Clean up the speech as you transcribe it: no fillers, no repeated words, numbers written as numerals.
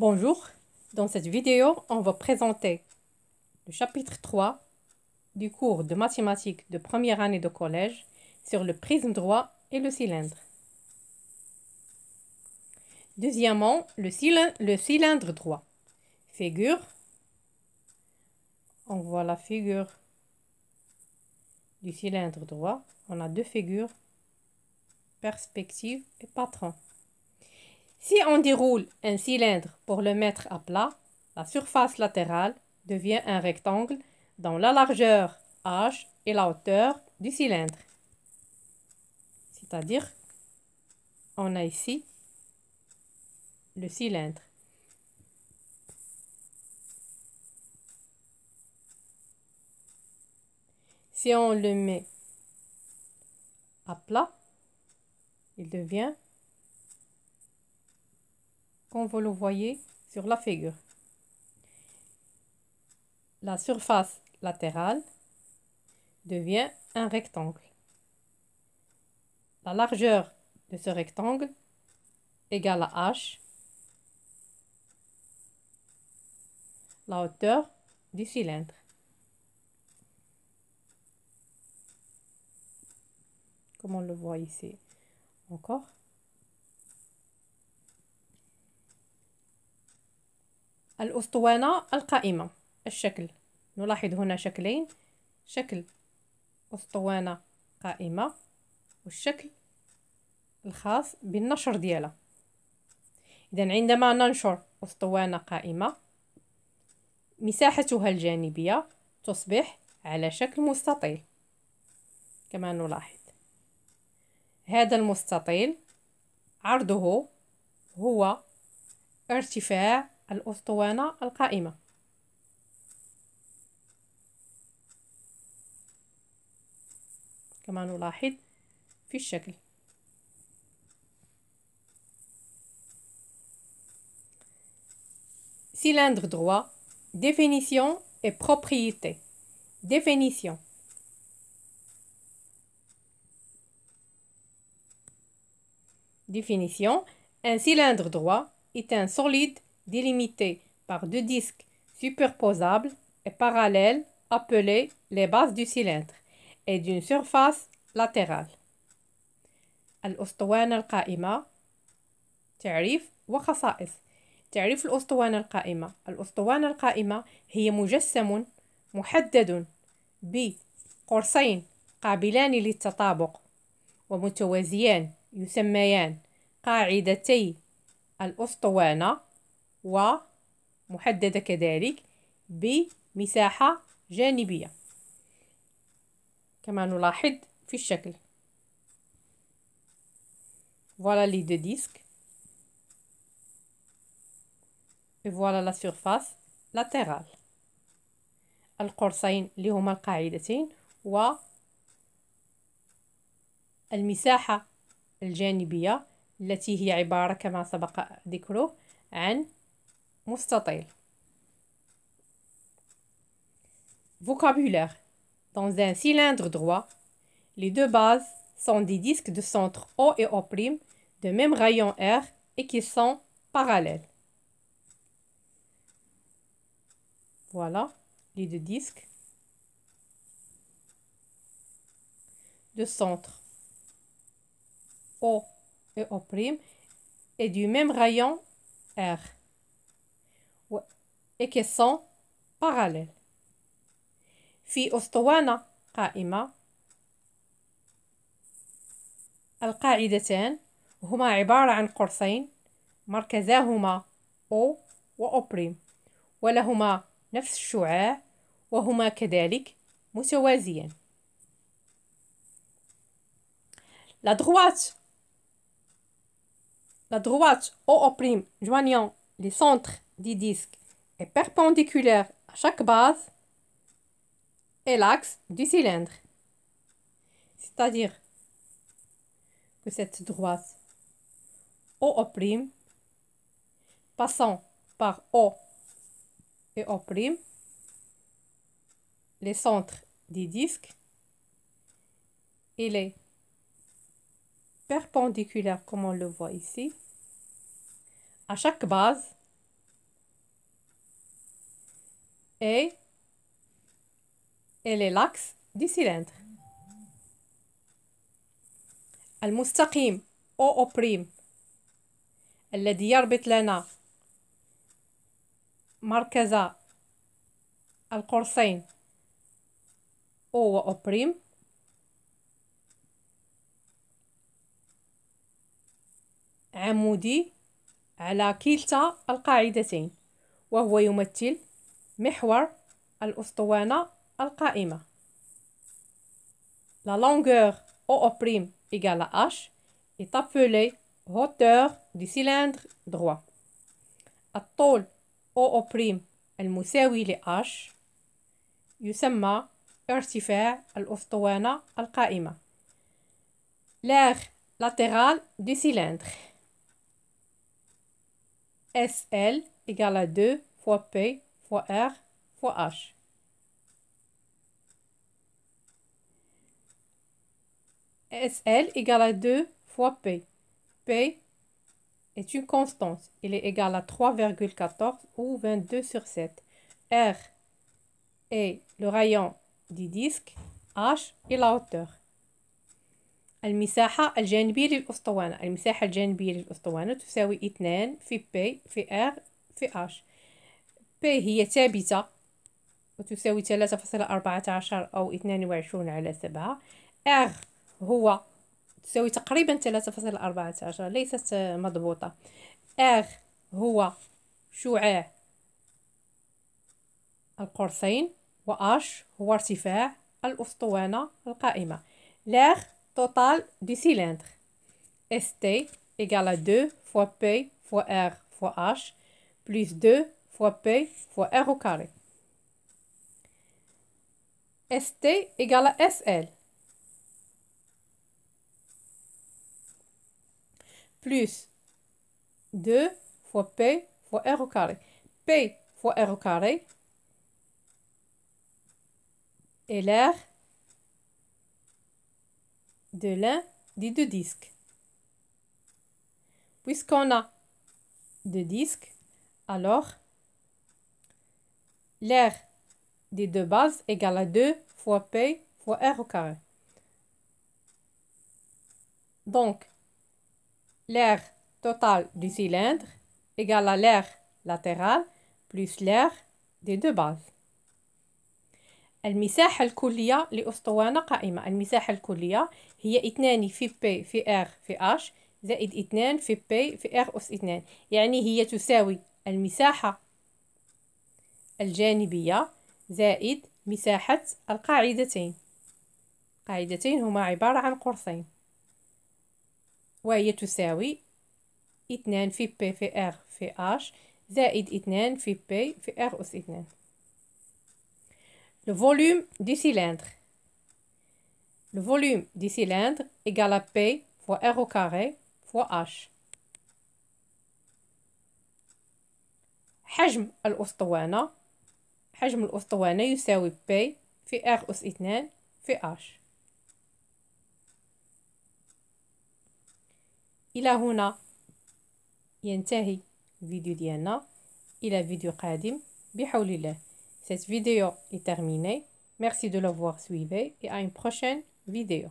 Bonjour, dans cette vidéo, on va présenter le chapitre 3 du cours de mathématiques de première année de collège sur le prisme droit et le cylindre. Deuxièmement, le cylindre droit. Figure, on voit la figure du cylindre droit. On a deux figures, perspective et patron. Si on déroule un cylindre pour le mettre à plat, la surface latérale devient un rectangle dont la largeur h est la hauteur du cylindre. C'est-à-dire, on a ici le cylindre. Si on le met à plat, il devient, comme vous le voyez sur la figure, la surface latérale devient un rectangle. La largeur de ce rectangle égale à h, la hauteur du cylindre. Comme on le voit ici encore. الأسطوانة القائمة. الشكل، نلاحظ هنا شكلين، شكل أسطوانة قائمة والشكل الخاص بالنشر ديالها. إذن عندما ننشر أسطوانة قائمة، مساحتها الجانبية تصبح على شكل مستطيل كما نلاحظ. هذا المستطيل عرضه هو ارتفاع الأسطوانة القائمة. كما نلاحظ في الشكل. Cylindre droit, définition et propriété. Définition. Définition. Un cylindre droit est un solide délimité par deux disques superposables et parallèles appelés les bases du cylindre et d'une surface latérale. الأسطوانة القائمة. تعريف وخصائص. تعريف الأسطوانة القائمة. الأسطوانة القائمة هي مجسم محدد بقرصين قابلان للتطابق ومتوازيان يسميان قاعدتي الأسطوانة، ومحددة كذلك بمساحة جانبية كما نلاحظ في الشكل. Voilà les deux disques. Et voilà la surface latérale. القرصين اللي هما القاعدتين والمساحة الجانبية التي هي عبارة كما سبق ذكره عن مستطيل. Vocabulaire. Dans un cylindre droit, les deux bases sont des disques de centre O et O' de même rayon R et qui sont parallèles. Voilà les deux disques de centre O et O' et du même rayon R et qui sont parallèles. في أسطوانة قائمة، القاعدتان هما عبارة عن قرصين مركزاهما O و O' ولهما نفس الشعاع وهما كذلك متوازيان. La droite OO' joignant les centres des disques est perpendiculaire à chaque base et l'axe du cylindre. C'est-à-dire que cette droite OO' passant par O et O', les centres des disques, il est perpendiculaire comme on le voit ici à chaque base et elle est l'axe du cylindre. المستقيم OO' الذي يربط لنا مركز القرصين O و O' عمودي على كلتا القاعدتين، وهو يمثل محور الأسطوانة القائمة. La longueur OO' égale à H est appelée hauteur du cylindre droit. الطول OO' المساوي ل H يسمى ارتفاع الأسطوانة القائمة. L'aire latérale du cylindre SL égale à 2 fois P fois R fois H. SL égale à 2 fois P. P est une constante. Il est égal à 3,14 ou 22 sur 7. R est le rayon du disque. H est la hauteur. المساحة الجانبية للأسطوانة. المساحة الجانبية للأسطوانة تساوي 2 في P في R في H. P هي ثابتة وتساوي 3,14 أو 22 على 7. R هو تساوي تقريبا 3,14 ليست مضبوطة. R هو شعاع القرصين و H هو ارتفاع الأسطوانة القائمة. L'aire totale du cylindre ST égale à 2 fois P fois R fois H plus 2 fois P fois R au carré. ST égale à SL plus 2 fois P fois R au carré. P fois R au carré est l'aire de l'un des deux disques. Puisqu'on a deux disques, alors l'aire des deux bases égale à 2 fois P fois R au carré. Donc, l'aire totale du cylindre égale à l'aire latérale plus l'aire des deux bases. المساحة الكلية لأسطوانة قائمة. المساحة الكلية هي 2 في P في R في H زائد 2 في P في R أس 2. يعني هي تساوي المساحة الجانبية زائد مساحة القاعدتين. قاعدتين هما عبارة عن قرصين، وهي تساوي 2 في P في R في H زائد 2 في P في R أس 2. Le volume du cylindre. Le volume du cylindre égale à P fois R au carré fois H. حجم الأسطوانة. حجم الأسطوانة يساوي P في R أس 2 في H. إلى هنا ينتهي الفيديو ديالنا. إلى فيديو قادم بحول الله. Cette vidéo est terminée. Merci de l'avoir suivi et à une prochaine vidéo.